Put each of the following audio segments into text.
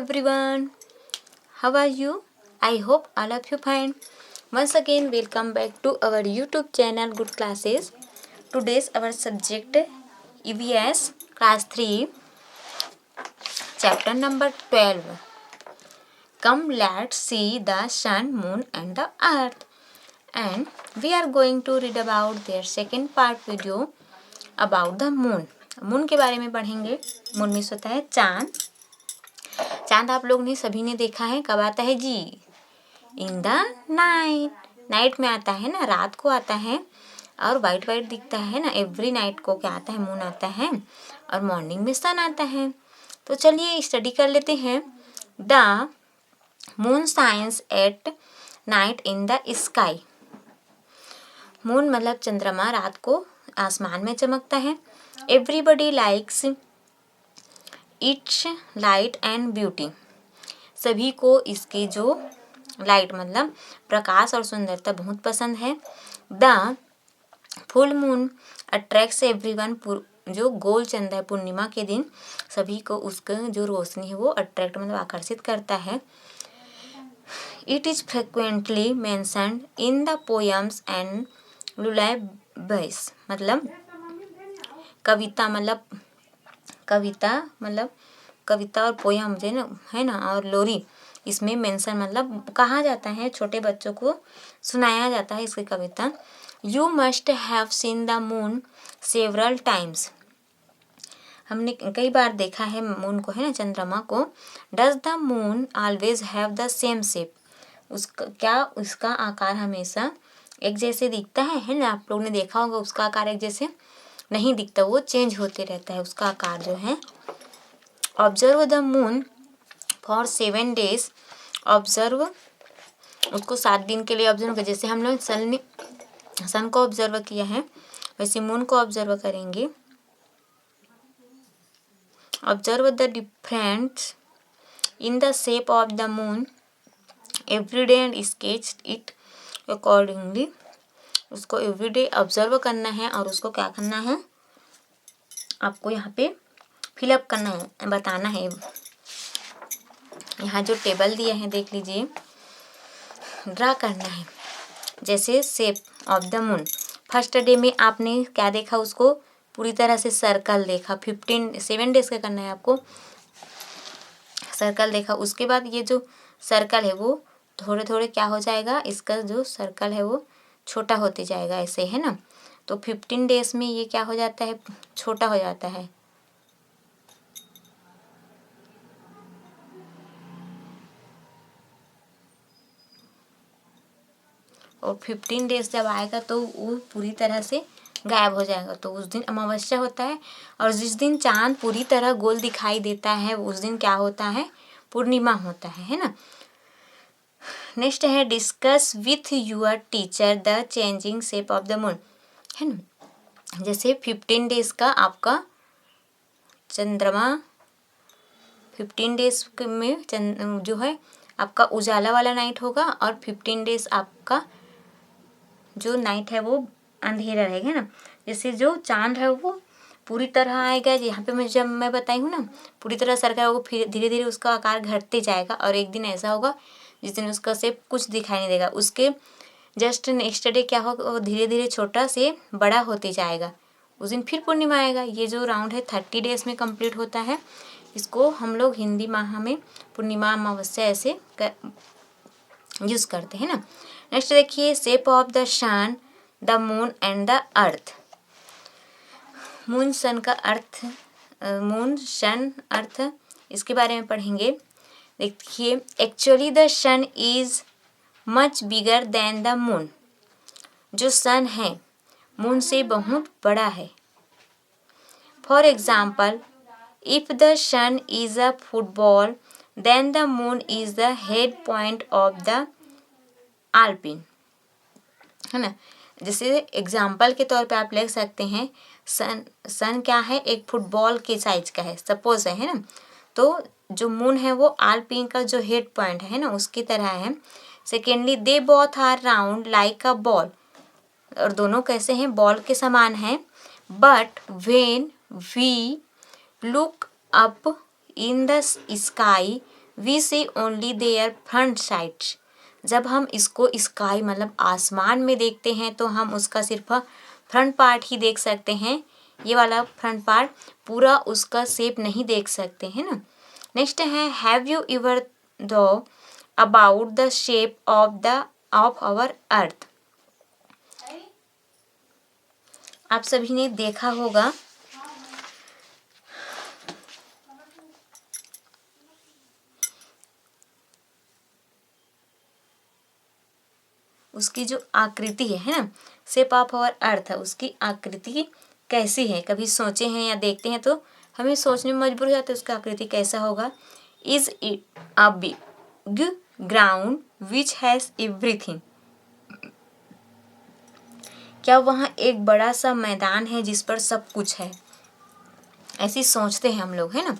everyone, how are you? I hope all of you fine. Once again, welcome back to our YouTube channel Good Classes. Today's our subject EVS class 3, chapter number 12. Come, let's see the sun, moon and the earth. And we are going to read about their second part video about the moon. Moon के बारे में पढ़ेंगे. Moon means होता है चांद. चांद आप लोग ने सभी ने देखा है. कब आता है जी? इन द नाइट में आता है ना, रात को आता है और वाइट वाइट दिखता है ना. एवरी नाइट को क्या आता है? मून आता है और मॉर्निंग में सन आता है. तो चलिए स्टडी कर लेते हैं. The moon shines at night in the sky. Moon मतलब चंद्रमा रात को आसमान में चमकता है. Everybody likes its light and beauty. सभी को इसके जो लाइट मतलब प्रकाश और सुंदरता बहुत पसंद है. The full moon attracts everyone. जो गोल चंद्र है पूर्णिमा के दिन सभी को उसका जो रोशनी है वो अट्रैक्ट मतलब आकर्षित करता है. It is frequently mentioned in the poems and lullabies. मतलब कविता और पोयम जो है ना और लोरी इसमें मेंशन मतलब कहा जाता है. छोटे बच्चों को सुनाया जाता है इसकी कविता. You must have seen the moon several times. हमने कई बार देखा है मून को, है ना, चंद्रमा को. Does the moon always have the same shape. उसका आकार हमेशा एक जैसे दिखता है ना. आप लोग ने देखा होगा उसका आकार एक जैसे नहीं दिखता, वो चेंज होते रहता है उसका आकार जो है. Observe the moon for 7 days. Observe उसको 7 दिन के लिए ऑब्जर्व कर. जैसे हम लोग सन को ऑब्जर्व किया है वैसे मून को ऑब्जर्व करेंगे. Observe the difference in the shape of the moon everyday and sketch it accordingly. उसको एवरीडे ऑब्जर्व करना है और उसको क्या करना है, आपको यहाँ पे फिलअप करना है, बताना है. यहाँ जो टेबल दिया है देख लीजिए, ड्रा करना है जैसे shape of the moon. First day में आपने क्या देखा, उसको पूरी तरह से सर्कल देखा. 7 days का करना है आपको. सर्कल देखा, उसके बाद ये जो सर्कल है वो थोड़े थोड़े क्या हो जाएगा, इसका जो सर्कल है वो छोटा होते जाएगा ऐसे, है ना. तो 15 days में ये क्या हो जाता है, छोटा हो जाता है. और 15 days जब आएगा तो वो पूरी तरह से गायब हो जाएगा. तो उस दिन अमावस्या होता है और जिस दिन चांद पूरी तरह गोल दिखाई देता है उस दिन क्या होता है, पूर्णिमा होता है ना. नेक्स्ट है discuss with your teacher the changing shape of the moon, है ना. जैसे 15 days का आपका चंद्रमा 15 days में जो है आपका उजाला वाला नाइट होगा और 15 days आपका जो नाइट है वो अंधेरा रहेगा ना. जैसे जो चांद है वो पूरी तरह आएगा, यहाँ पे जब मैं बताई हूँ ना पूरी तरह सर्कल होगा, फिर धीरे धीरे उसका आकार घटते जाएगा और एक दिन ऐसा होगा जिस दिन उसका शेप कुछ दिखाई नहीं देगा. उसके जस्ट नेक्स्ट डे क्या होगा, वो धीरे धीरे छोटा से बड़ा होते जाएगा. उस दिन फिर पूर्णिमा आएगा. ये जो राउंड है 30 days में कंप्लीट होता है. इसको हम लोग हिंदी माह में पूर्णिमा अमावस्या ऐसे यूज़ करते हैं ना. नेक्स्ट देखिए shape of the sun the moon and the earth. Moon sun का अर्थ, मून सन अर्थ इसके बारे में पढ़ेंगे. देखिए actually the sun is much bigger than the moon. जो सन है मून से बहुत बड़ा है. For example if the sun is a football then the moon is the head point of the alpin, है ना. जैसे एग्जाम्पल के तौर पे आप लिख सकते हैं सन क्या है, एक फुटबॉल के साइज का है सपोज है ना. तो जो मून है वो आल्पिन का जो हेड पॉइंट है ना उसकी तरह है. Secondly they both are round like a ball. और दोनों कैसे हैं, बॉल के समान हैं. But when we look up in the sky we see only their front sides. जब हम इसको स्काई मतलब आसमान में देखते हैं तो हम उसका सिर्फ फ्रंट पार्ट ही देख सकते हैं, ये वाला फ्रंट पार्ट, पूरा उसका शेप नहीं देख सकते हैं ना। नेक्स्ट है have you ever thought about the shape of our earth. आप सभी ने देखा होगा उसकी जो आकृति है ना, शेप ऑफ आवर अर्थ, उसकी आकृति कैसी है, कभी सोचे हैं या देखते हैं तो हमें सोचने में मजबूर हो जाते हैं उसका आकृति कैसा होगा। Is it a big ground which has everything. क्या वहाँ एक बड़ा सा मैदान है जिस पर सब कुछ है, ऐसी सोचते हैं हम लोग, है ना।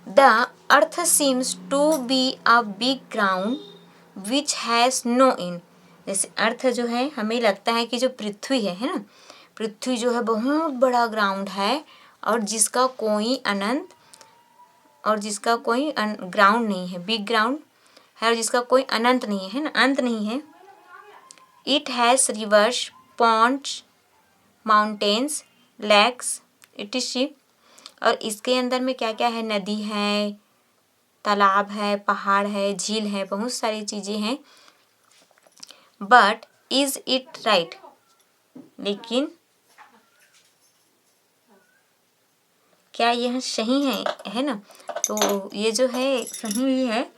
The earth seems to be a big ground which has no end. जैसे अर्थ जो है, हमें लगता है कि जो पृथ्वी है ना, पृथ्वी जो है बहुत बड़ा ग्राउंड है और जिसका कोई अनंत और जिसका कोई ग्राउंड नहीं है, बिग ग्राउंड है और जिसका कोई अनंत नहीं है ना, अंत नहीं है। It has rivers ponds mountains lakes etcetera. और इसके अंदर में क्या क्या है, नदी है, तालाब है, पहाड़ है, झील है, बहुत सारी चीज़ें हैं। बट इज इट राइट, लेकिन क्या यह सही है ना। तो ये जो है सही ही है।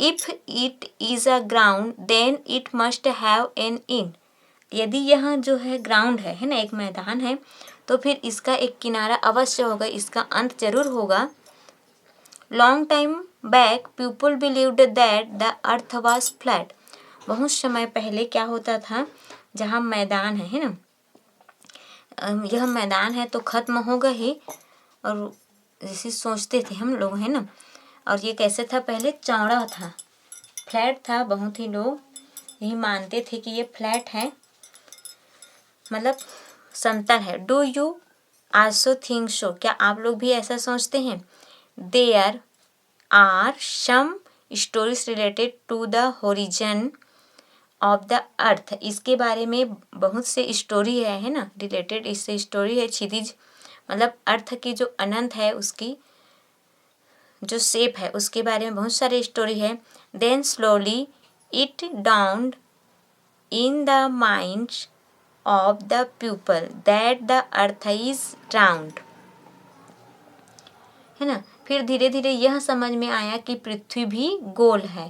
If it is a ground then it must have an end. यदि यह जो है ग्राउंड है ना, एक मैदान है, तो फिर इसका एक किनारा अवश्य होगा, इसका अंत जरूर होगा। Long time back people believed that the earth was flat. बहुत समय पहले क्या होता था, जहाँ मैदान है ना, यह मैदान है तो खत्म होगा ही, और जैसे सोचते थे हम लोग, है ना। और ये कैसे था, पहले चौड़ा था, फ्लैट था, बहुत ही लोग यही मानते थे कि ये फ्लैट है, मतलब समतल है। Do you also think so. क्या आप लोग भी ऐसा सोचते हैं। There are some stories related to the horizon of the earth. इसके बारे में बहुत से स्टोरी है ना, रिलेटेड इससे स्टोरी है। क्षितिज मतलब अर्थ की जो अनंत है, उसकी जो शेप है उसके बारे में बहुत सारे स्टोरी है। Then slowly it down in the minds of the pupil that the earth is round, है ना। फिर धीरे धीरे यह समझ में आया कि पृथ्वी भी गोल है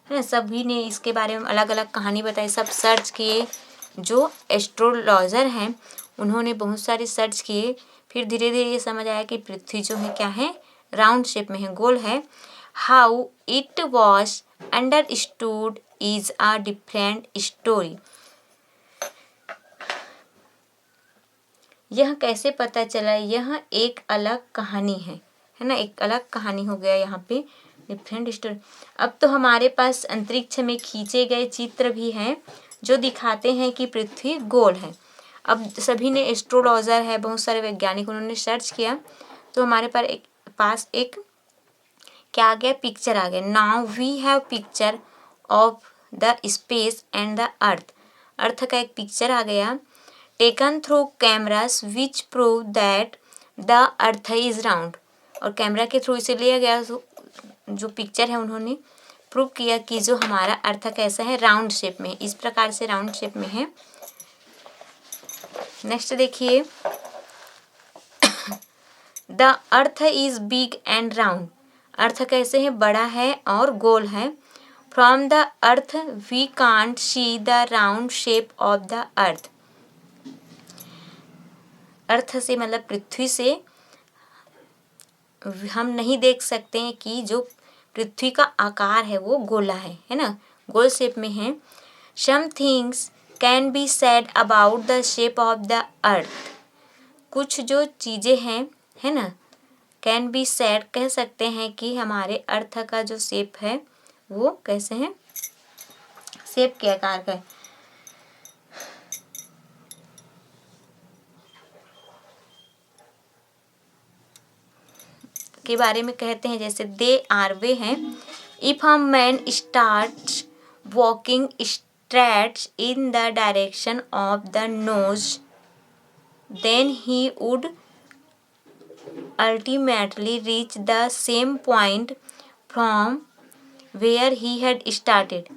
ना। सभी ने इसके बारे में अलग अलग कहानी बताई, सब सर्च किए, जो एस्ट्रोलॉजर हैं उन्होंने बहुत सारे सर्च किए। फिर धीरे धीरे ये समझ आया कि पृथ्वी जो है क्या है, राउंड शेप में है, गोल है। How it was understood is a different story. यह कैसे पता चला, यह एक अलग कहानी है ना, एक अलग कहानी हो गया यहाँ पे, डिफरेंट स्टोरी। अब तो हमारे पास अंतरिक्ष में खींचे गए चित्र भी हैं जो दिखाते हैं कि पृथ्वी गोल है। अब सभी ने, एस्ट्रोलॉजर है, बहुत सारे वैज्ञानिक, उन्होंने सर्च किया तो हमारे पास एक क्या आ गया, पिक्चर आ गया। Now we have picture of the space and the earth का एक पिक्चर आ गया, taken through cameras which prove that the earth is round। और कैमरा के थ्रू इसे लिया गया, जो पिक्चर है उन्होंने प्रूव किया कि जो हमारा अर्थ कैसा है, राउंड शेप में, इस प्रकार से राउंड शेप में है। नेक्स्ट देखिए, the earth is big and round. Earth कैसे है, बड़ा है और गोल है। From the earth we can't see the round shape of the earth. Earth से मतलब पृथ्वी से हम नहीं देख सकते हैं कि जो पृथ्वी का आकार है वो गोला है ना, गोल शेप में है। Some things can be said about the shape of the earth. कुछ जो चीज़ें हैं, है ना, कैन बी सेड कह सकते हैं कि हमारे अर्थ का जो शेप है वो कैसे है, शेप के आकार का है। के बारे में कहते हैं, जैसे दे आर वे हैं। If a man starts walking straight in the direction of the nose then he would ultimately reach the same point from where he had started।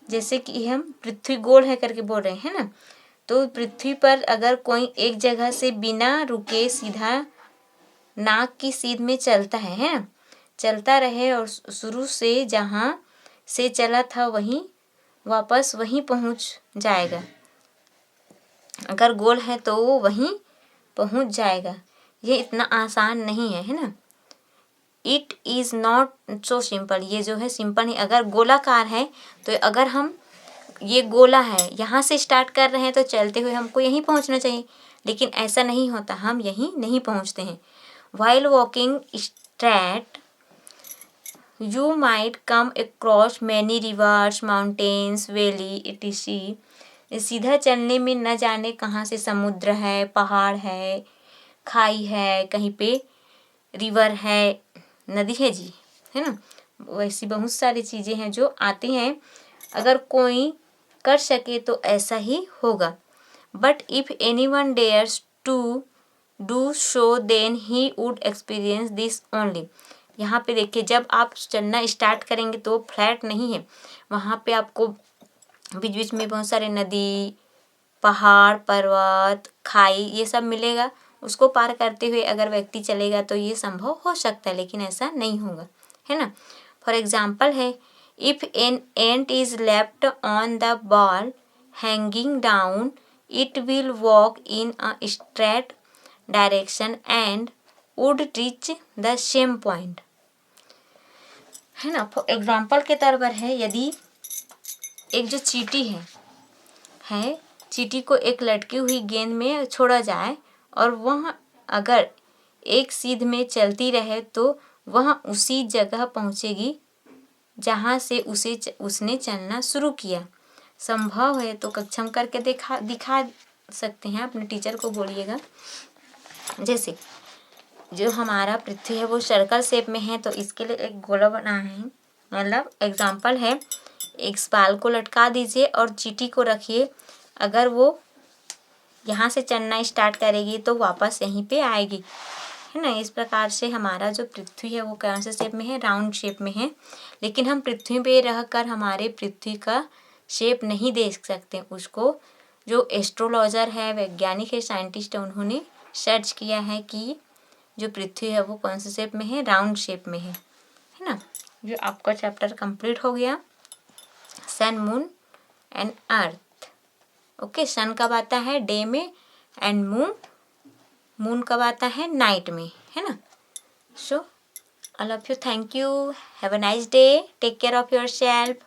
जैसे कि हम पृथ्वी गोल है करके बोल रहे हैं ना, तो पृथ्वी पर अगर कोई एक जगह से बिना रुके सीधा नाक की सीध में चलता है ना, चलता रहे और शुरू से जहाँ से चला था वहीं वापस वहीं पहुँच जाएगा। अगर गोल है तो वो वहीं पहुँच जाएगा। ये इतना आसान नहीं है ना। It is not so simple, ये जो है सिंपल नहीं। अगर गोलाकार है तो अगर हम ये गोला है यहाँ से स्टार्ट कर रहे हैं तो चलते हुए हमको यहीं पहुँचना चाहिए, लेकिन ऐसा नहीं होता, हम यहीं नहीं पहुँचते हैं। While walking straight you might come across many reverse mountains valley etc.. सीधा चलने में न जाने कहाँ से समुद्र है, पहाड़ है, खाई है, कहीं पे रिवर है, नदी है जी, है ना। वैसी बहुत सारी चीज़ें हैं जो आती हैं। अगर कोई कर सके तो ऐसा ही होगा। But if anyone dares to do so then he would experience this only. यहाँ पे देखिए, जब आप चलना स्टार्ट करेंगे तो फ्लैट नहीं है, वहाँ पे आपको बीच बीच में बहुत सारे नदी, पहाड़, पर्वत, खाई ये सब मिलेगा। उसको पार करते हुए अगर व्यक्ति चलेगा तो ये संभव हो सकता है, लेकिन ऐसा नहीं होगा, है ना। फॉर एग्जाम्पल है, if an ant is left on the ball hanging down it will walk in a straight direction and would reach the same point, है ना। फॉर एग्जाम्पल के तौर पर है, यदि एक जो चींटी है चींटी को एक लटकी हुई गेंद में छोड़ा जाए और वह अगर एक सीध में चलती रहे तो वह उसी जगह पहुंचेगी जहां से उसने चलना शुरू किया। संभव है तो कक्षा में करके दिखा सकते हैं, अपने टीचर को बोलिएगा। जैसे जो हमारा पृथ्वी है वो सर्कल शेप में है, तो इसके लिए एक गोला बना है, मतलब एग्जाम्पल है, एक बाल को लटका दीजिए और चींटी को रखिए। अगर वो यहाँ से चलना स्टार्ट करेगी तो वापस यहीं पे आएगी, है ना। इस प्रकार से हमारा जो पृथ्वी है वो कौन से शेप में है, राउंड शेप में है। लेकिन हम पृथ्वी पे रहकर हमारे पृथ्वी का शेप नहीं देख सकते। उसको जो एस्ट्रोलॉजर है, वैज्ञानिक है, साइंटिस्ट है, उन्होंने सर्च किया है कि जो पृथ्वी है वो कौन से शेप में है, राउंड शेप में है ना। जो आपका चैप्टर कंप्लीट हो गया, सन, मून एंड अर्थ। ओके, सन कब आता है, डे में, एंड मून कब आता है, नाइट में, है ना। So all of you, thank you, have a nice day, take care of your self.